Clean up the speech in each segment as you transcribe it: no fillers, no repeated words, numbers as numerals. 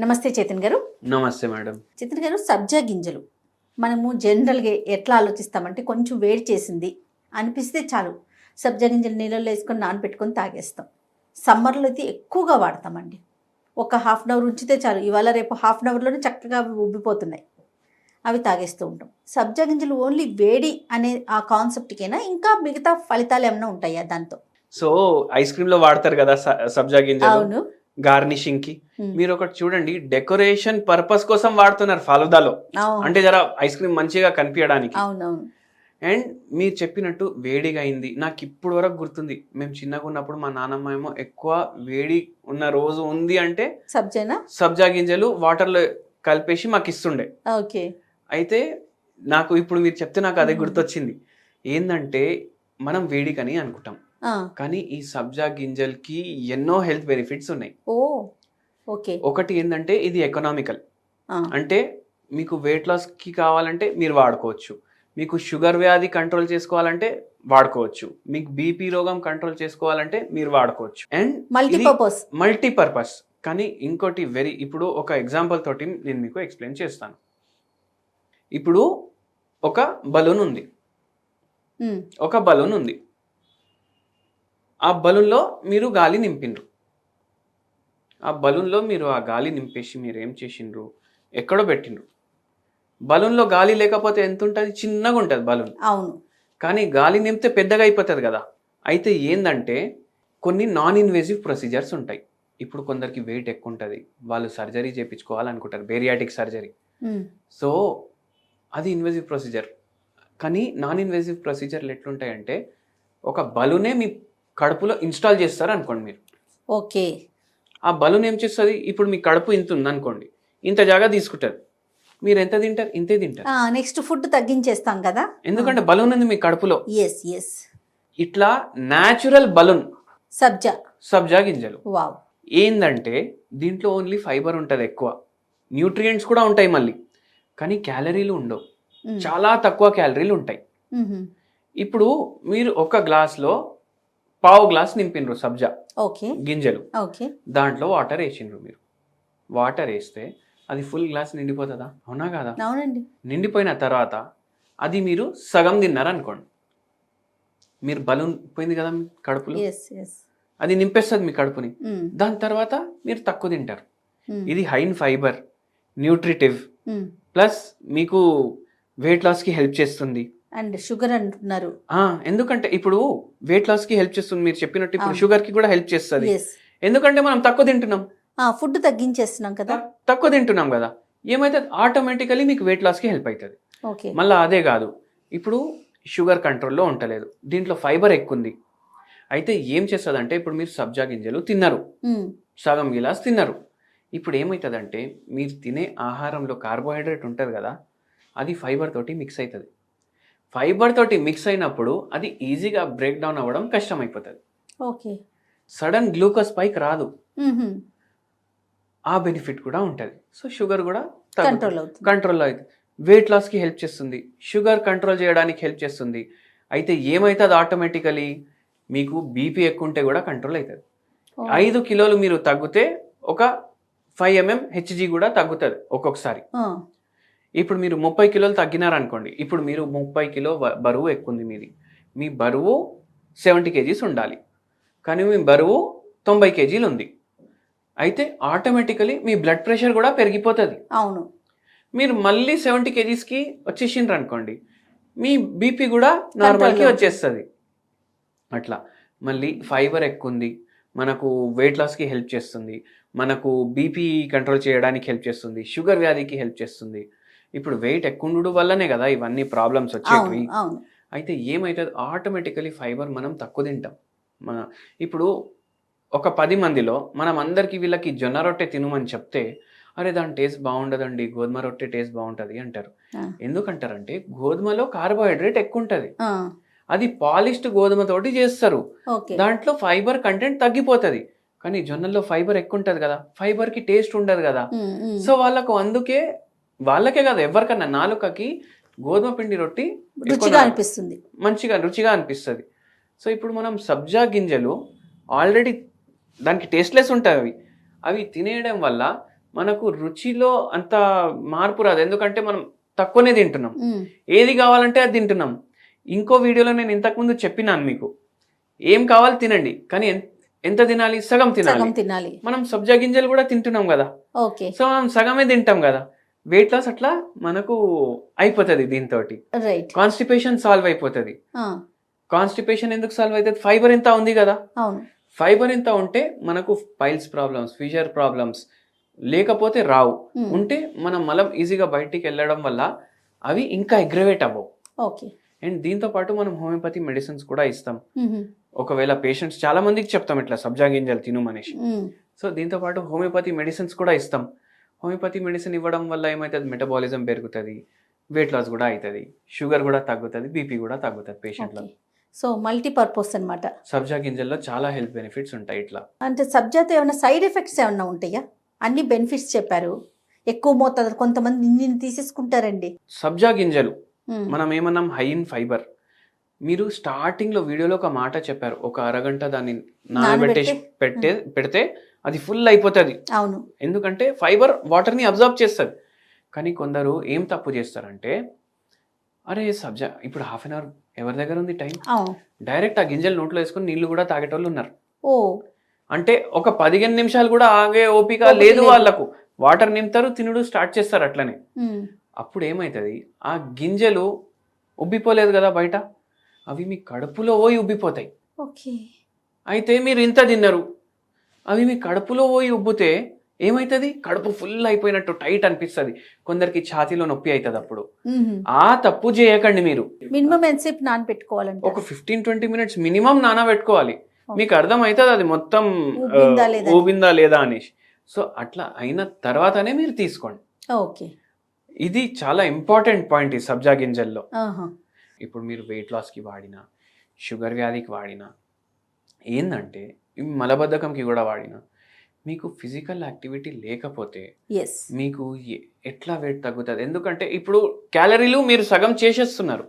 నమస్తే చేతన్ గారు. నమస్తే మేడం. చేతన్ గారు, సబ్జా గింజలు మనము జనరల్గా ఎట్లా ఆలోచిస్తామంటే కొంచెం వేడి చేసింది అనిపిస్తే చాలు సబ్జా గింజలు నీళ్ళల్లో వేసుకొని నానబెట్టుకొని తాగేస్తాం. సమ్మర్లో అయితే ఎక్కువగా వాడతామండి. ఒక హాఫ్ అన్ అవర్ ఉంచితే చాలు, ఇవాళ రేపు హాఫ్ అన్ అవర్లోనే చక్కగా అవి ఉబ్బిపోతున్నాయి, అవి తాగేస్తూ ఉంటాం. సబ్జా గింజలు ఓన్లీ వేడి అనే ఆ కాన్సెప్ట్కైనా ఇంకా మిగతా ఫలితాలు ఏమైనా ఉంటాయా దాంతో? సో ఐస్ క్రీమ్ లో వాడతారు కదా సబ్జా గింజలు, అవును. గార్నిషింగ్ కి. మీరు ఒకటి చూడండి, డెకరేషన్ పర్పస్ కోసం వాడుతున్నారు ఫలుదాలో, అంటే జర ఐస్ క్రీమ్ మంచిగా కనిపించడానికి. అవునవును. అండ్ మీరు చెప్పినట్టు వేడిగా అయింది. నాకు ఇప్పుడు వరకు గుర్తుంది, మేము చిన్నగా ఉన్నప్పుడు మా నాన్నమ్మ ఏమో ఎక్కువ వేడి ఉన్న రోజు ఉంది అంటే సబ్జా గింజలు వాటర్ లో కలిపేసి మాకు ఇస్తుండే. ఓకే. అయితే నాకు ఇప్పుడు మీరు చెప్తే నాకు అదే గుర్తొచ్చింది. ఏంటంటే మనం వేడికని అనుకుంటాం, కానీ ఈ సబ్జా గింజల్కి ఎన్నో హెల్త్ బెనిఫిట్స్ ఉన్నాయి. ఒకటి ఏంటంటే ఇది ఎకనామికల్, అంటే మీకు వెయిట్ లాస్ కి కావాలంటే మీరు వాడుకోవచ్చు, మీకు షుగర్ వ్యాధి కంట్రోల్ చేసుకోవాలంటే వాడుకోవచ్చు, మీకు బీపీ రోగం కంట్రోల్ చేసుకోవాలంటే మీరు వాడుకోవచ్చు. And multipurpose. కానీ ఇంకోటి ఇప్పుడు ఒక ఎగ్జాంపుల్ తోటి నేను మీకు ఎక్స్ప్లెయిన్ చేస్తాను. ఇప్పుడు ఒక బలూన్ ఉంది, ఆ బలూన్లో మీరు గాలి నింపిండ్రు. ఆ బలూన్లో మీరు ఆ గాలి నింపేసి మీరు ఏం చేసిండ్రు, ఎక్కడో పెట్టిండ్రు. బలూన్లో గాలి లేకపోతే ఎంత ఉంటుంది, చిన్నగా ఉంటుంది బలూన్. అవును. కానీ గాలి నింపితే పెద్దగా అయిపోతుంది కదా. అయితే ఏంటంటే కొన్ని నాన్ ఇన్వేజివ్ ప్రొసీజర్స్ ఉంటాయి. ఇప్పుడు కొందరికి వెయిట్ ఎక్కువ ఉంటుంది, వాళ్ళు సర్జరీ చేయించుకోవాలనుకుంటారు, బేరియాటిక్ సర్జరీ. సో అది ఇన్వేజివ్ ప్రొసీజర్. కానీ నాన్ ఇన్వేజివ్ ప్రొసీజర్లు ఎట్లుంటాయంటే ఒక బలూనే మీ కడుపులో ఇన్స్టాల్ చేస్తారు అనుకోండి మీరు. ఓకే. ఆ బలూన్ ఏం చేస్తుంది, ఇప్పుడు మీ కడుపు ఇంత ఉంది అనుకోండి, ఇంత జాగా తీసుకుంటుంది, మీరు ఎంత తింటారు, ఇంతే తింటారు. నెక్స్ట్ ఫుడ్ తగ్గించేస్తాం కదా, ఎందుకంటే బలూన్ ఉంది మీ కడుపులో. ఎస్. ఇట్లా న్యాచురల్ బలూన్ సబ్జా గింజలు. వావ్. ఏందంటే దీంట్లో ఓన్లీ ఫైబర్ ఉంటుంది ఎక్కువ, న్యూట్రియంట్స్ కూడా ఉంటాయి మళ్ళీ, కానీ క్యాలరీలు ఉండవు, చాలా తక్కువ క్యాలరీలు ఉంటాయి. ఇప్పుడు మీరు ఒక గ్లాస్లో పావు గ్లాస్ నింపిండ్రు సబ్జా గింజలు, దాంట్లో వాటర్ వేసిండ్రు. మీరు వాటర్ వేస్తే అది ఫుల్ గ్లాస్ నిండిపోతుందా? అవునా కదా? అవునండి. నిండిపోయిన తర్వాత అది మీరు సగం తిన్నారనుకోండి, మీరు బలూన్ పోయింది కదా మీ కడుపులో, అది నింపేస్తుంది మీ కడుపుని. దాని తర్వాత మీరు తక్కువ తింటారు. ఇది high in fibre, nutritive, plus మీకు వెయిట్ లాస్కి హెల్ప్ చేస్తుంది. అండ్ షుగర్ అంటున్నారు, ఎందుకంటే ఇప్పుడు వెయిట్ లాస్ కి హెల్ప్ చేస్తుంది మీరు చెప్పినట్టు, ఇప్పుడు షుగర్ కి కూడా హెల్ప్ చేస్తుంది. ఎందుకంటే మనం తక్కువ తింటున్నాం, ఫుడ్ తగ్గించేస్తున్నాం కదా, తక్కువ తింటున్నాం కదా, ఏమైతే ఆటోమేటికలీ మీకు వెయిట్ లాస్ కి హెల్ప్ అవుతుంది. మళ్ళీ అదే కాదు, ఇప్పుడు షుగర్ కంట్రోల్లో ఉండలేదు, దీంట్లో ఫైబర్ ఎక్కువ ఉంది. అయితే ఏం చేస్తుంది అంటే, ఇప్పుడు మీరు సబ్జా గింజలు తిన్నారు, సగం గిలాస్ తిన్నారు, ఇప్పుడు ఏమవుతుందంటే మీరు తినే ఆహారంలో కార్బోహైడ్రేట్ ఉంటుంది కదా, అది ఫైబర్ తోటి మిక్స్ అవుతుంది. ఫైబర్ తోటి మిక్స్ అయినప్పుడు అది ఈజీగా బ్రేక్ డౌన్ అవ్వడం కష్టం అయిపోతుంది. ఓకే. సడన్ గ్లూకోజ్ స్పైక్ రాదు, ఆ బెనిఫిట్ కూడా ఉంటుంది. సో షుగర్ కూడా కంట్రోల్ అవుతుంది, వెయిట్ లాస్కి హెల్ప్ చేస్తుంది, షుగర్ కంట్రోల్ చేయడానికి హెల్ప్ చేస్తుంది. అయితే ఏమవుతుంది, ఆటోమేటికలీ మీకు బీపీ ఎక్కువ ఉంటే కూడా కంట్రోల్ అవుతుంది. 5 కిలోలు మీరు తగ్గితే ఒక 5 mm హెచ్జీ కూడా తగ్గుతుంది ఒక్కొక్కసారి. ఇప్పుడు మీరు 30 కిలోలు తగ్గినారనుకోండి, ఇప్పుడు మీరు 30 కిలో బరువు ఎక్కువ ఉంది మీది, మీ బరువు 70 kgs ఉండాలి, కానీ మీ బరువు 90 kgs ఉంది. అయితే ఆటోమేటికలీ మీ బ్లడ్ ప్రెషర్ కూడా పెరిగిపోతుంది. అవును. మీరు మళ్ళీ 70 kgsకి వచ్చేసిండ్రు అనుకోండి, మీ బీపీ కూడా నార్మల్కి వచ్చేస్తుంది. అట్లా మళ్ళీ ఫైబర్ ఎక్కువ ఉంది, మనకు వెయిట్ లాస్కి హెల్ప్ చేస్తుంది, మనకు బీపీ కంట్రోల్ చేయడానికి హెల్ప్ చేస్తుంది, షుగర్ వ్యాధికి హెల్ప్ చేస్తుంది. ఇప్పుడు వెయిట్ ఎక్కువ ఉండడం వల్లనే కదా ఇవన్నీ ప్రాబ్లమ్స్ వచ్చేవి. అయితే ఏమవుతుంది, ఆటోమేటికలీ ఫైబర్ మనం తక్కువ తింటాం. ఇప్పుడు ఒక 10 మందిలో మనం అందరికి వీళ్ళకి జొన్న రొట్టె తినమని చెప్తే, అరే దాని టేస్ట్ బాగుండదండి, గోధుమ రొట్టె టేస్ట్ బాగుంటుంది అంటారు. ఎందుకంటారంటే గోధుమలో కార్బోహైడ్రేట్ ఎక్కువ ఉంటుంది, అది పాలిష్డ్ గోధుమతోటి చేస్తారు, దాంట్లో ఫైబర్ కంటెంట్ తగ్గిపోతుంది. కానీ జొన్నల్లో ఫైబర్ ఎక్కువ ఉంటుంది కదా, ఫైబర్కి టేస్ట్ ఉండదు కదా. సో వాళ్ళకు అందుకే, వాళ్ళకే కదా ఎవరికన్నా నాలుకకి గోధుమ పిండి రొట్టి అనిపిస్తుంది, రుచిగా అనిపిస్తుంది. సో ఇప్పుడు మనం సబ్జా గింజలు ఆల్రెడీ దానికి టేస్ట్లెస్ ఉంటాయి, అవి తినేయడం వల్ల మనకు రుచిలో అంత మార్పు రాదు, ఎందుకంటే మనం తక్కువనే తింటున్నాం. మ్మ్. ఏది కావాలంటే అది తింటున్నాం. ఇంకో వీడియోలో నేను ఇంతకుముందు చెప్పినాను మీకు, ఏం కావాలి తినండి, కానీ ఎంత తినాలి? సగం తినాలి. సగం తినాలి. మనం సబ్జా గింజలు కూడా తింటున్నాం కదా, ఓకే. సో మనం సగమే తింటాం కదా. వెయిట్ లాస్ అట్లా మనకు అయిపోతుంది. దీంతో రైట్. కాన్స్టిపేషన్ సాల్వ్ అయిపోతుంది. కాన్స్టిపేషన్ ఎందుకు సాల్వ్ అవుతుంది? ఫైబర్ ఎంత ఉంది కదా. అవును. ఫైబర్ ఎంత ఉంటే మనకు పైల్స్ ప్రాబ్లమ్స్, ఫిషర్ ప్రాబ్లమ్స్ లేకపోతే రావు. ఉంటే మనం మలం ఈజీగా బయటికి వెళ్ళడం వల్ల అవి ఇంకా అగ్రవేట్ అవ్వవు. ఓకే. అండ్ దీంతో పాటు మనం హోమియోపతి మెడిసిన్స్ కూడా ఇస్తాం. మ్మ్. ఒకవేళ పేషెంట్స్ చాలా మందికి చెప్తాం ఇట్లా సబ్జా గింజలు తినుమనేసి. మ్మ్. సో దీంతో పాటు హోమియోపతి మెడిసిన్స్ కూడా ఇస్తాం. హోమియోపతి మెడిసిన్ ఇవ్వడం వల్ల ఏమవుతుంది? మెటబాలిజం పెరుగుతుంది, వెయిట్ లాస్ కూడా అవుతుంది, షుగర్ కూడా తగ్గుతుంది, బీపీ కూడా తగ్గుతుంది పేషెంట్లో. ఓకే. సో మల్టీపర్పస్ అన్నమాట. సబ్జా గింజల్లో చాలా హెల్త్ బెనిఫిట్స్ ఉంటాయి. ఇట్లా అంటే సబ్జాతో ఏమైనా సైడ్ ఎఫెక్ట్స్ ఏమైనా ఉంటాయా? అన్ని బెనిఫిట్స్ చెప్పారు, ఎక్కువ మోతాదు కొంతమంది ఇన్ని తీసేసుకుంటారండి. సబ్జా గింజలు మ్మ్. మనం ఏమన్నాం? High in fiber. మీరు స్టార్టింగ్ లో వీడియోలో ఒక మాట చెప్పారు, ఒక అరగంట దాన్ని నానబెట్టేసి పెడితే అది ఫుల్ అయిపోతుంది. అవును. ఎందుకంటే ఫైబర్ వాటర్ ని అబ్జర్వ్ చేస్తుంది. కానీ కొందరు ఏం తప్పు చేస్తారంటే, అరే సబ్జా ఇప్పుడు హాఫ్ అన్ అవర్ ఎవరి దగ్గర ఉంది టైం, అవును, డైరెక్ట్ ఆ గింజలు నోట్లో వేసుకొని నీళ్లు కూడా తాగేటోళ్ళు ఉన్నారు. ఓ అంటే ఒక 15 నిమిషాలు కూడా ఆగే ఓపిక లేదు వాళ్ళకు. వాటర్ నింపుతారు, తినుడు స్టార్ట్ చేస్తారు అట్లనే. మ్మ్. అప్పుడు ఏమవుతుంది? ఆ గింజలు ఉబ్బిపోలేదు కదా బయట, అవి మీ కడుపులో పోయి ఉబ్బిపోతాయి. ఓకే. అయితే మీరు ఇంత తిన్నారు, అవి మీ కడుపులో పోయి ఉబ్బితే ఏమవుతుంది? కడుపు ఫుల్ అయిపోయినట్టు టైట్ అనిపిస్తుంది, కొందరికి ఛాతీలో నొప్పి అవుతుంది. అప్పుడు మ్మ్. ఆ తప్పు చేయకండి. మీరు మినిమం ఎంతసేపు నానబెట్టుకోవాలంటే? ఒక 15-20 మినిట్స్ మినిమం నానబెట్టుకోవాలి. మీకు అర్థమవుతుంది అది మొత్తం ఊబిందా లేదా? ఊబిందా లేదా అనేసి. సో అట్లా అయిన తర్వాతనే మీరు తీసుకోండి. ఓకే. ఇది చాలా ఇంపార్టెంట్ పాయింట్ ఈ సబ్జా గింజల్లో. ఆహా. ఇప్పుడు మీరు వెయిట్ లాస్కి వాడినా, షుగర్ వ్యాధికి వాడినా, ఏంటంటే మలబద్ధకంకి కూడా వాడినా, మీకు ఫిజికల్ యాక్టివిటీ లేకపోతే ఎస్, మీకు ఎట్లా వెయిట్ తగ్గుతుంది? ఎందుకంటే ఇప్పుడు క్యాలరీలు మీరు సగం చేసేస్తున్నారు,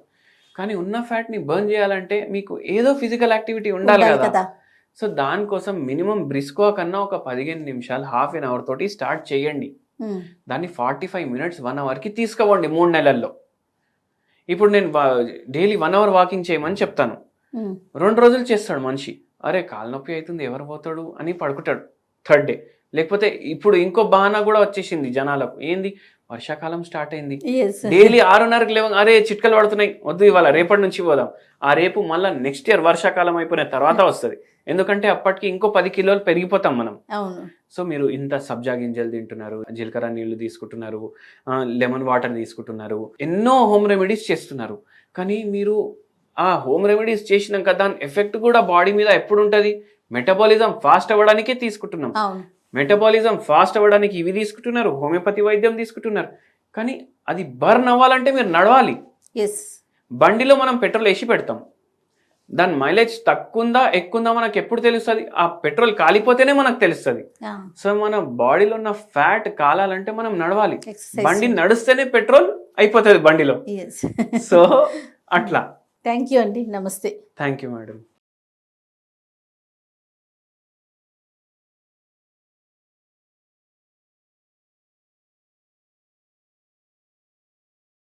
కానీ ఉన్న ఫ్యాట్ని బర్న్ చేయాలంటే మీకు ఏదో ఫిజికల్ యాక్టివిటీ ఉండాలి కదా. సో దానికోసం మినిమం బ్రిస్కో కన్నా ఒక 15 నిమిషాలు, హాఫ్ అన్ అవర్ తోటి స్టార్ట్ చేయండి. దాన్ని 45 మినిట్స్ 1 అవర్కి తీసుకోవండి 3 నెలల్లో. ఇప్పుడు నేను డైలీ 1 అవర్ వాకింగ్ చేయమని చెప్తాను, 2 రోజులు చేస్తాడు మనిషి, అరే కాలు నొప్పి అవుతుంది ఎవరు పోతాడు అని పడుకుంటాడు 3rd డే. లేకపోతే ఇప్పుడు ఇంకో బహానా కూడా వచ్చేసింది జనాలకు, ఏంది? వర్షాకాలం స్టార్ట్ అయింది, డైలీ 6:30కి లేవు, అరే చిట్కలు పడుతున్నాయి, వద్దు ఇవాళ రేపటి నుంచి పోదాం. ఆ రేపు మళ్ళీ నెక్స్ట్ ఇయర్ వర్షాకాలం అయిపోయిన తర్వాత వస్తుంది, ఎందుకంటే అప్పటికి ఇంకో 10 కిలోలు పెరిగిపోతాం మనం. సో మీరు ఇంత సబ్జా గింజలు తింటున్నారు, జీలకర్ర నీళ్లు తీసుకుంటున్నారు, లెమన్ వాటర్ తీసుకుంటున్నారు, ఎన్నో హోమ్ రెమెడీస్ చేస్తున్నారు, కానీ మీరు ఆ హోమ్ రెమెడీస్ చేసినాక దాని ఎఫెక్ట్ కూడా బాడీ మీద ఎప్పుడు ఉంటుంది? మెటబాలిజం ఫాస్ట్ అవ్వడానికే తీసుకుంటున్నాం. మెటబాలిజం ఫాస్ట్ అవ్వడానికి ఇవి తీసుకుంటున్నారు, హోమియోపతి వైద్యం తీసుకుంటున్నారు, కానీ అది బర్న్ అవ్వాలంటే మీరు నడవాలి. బండిలో మనం పెట్రోల్ వేసి పెడతాం, దాని మైలేజ్ తక్కువందా ఎక్కువందా మనకు ఎప్పుడు తెలుస్తుంది? ఆ పెట్రోల్ కాలిపోతేనే మనకు తెలుస్తుంది. సో మన బాడీలో ఉన్న ఫ్యాట్ కాలాలంటే మనం నడవాలి, బండి నడుస్తేనే పెట్రోల్ అయిపోతుంది బండిలో. సో అట్లా. థ్యాంక్ యూ అండి, నమస్తే. Thank you madam.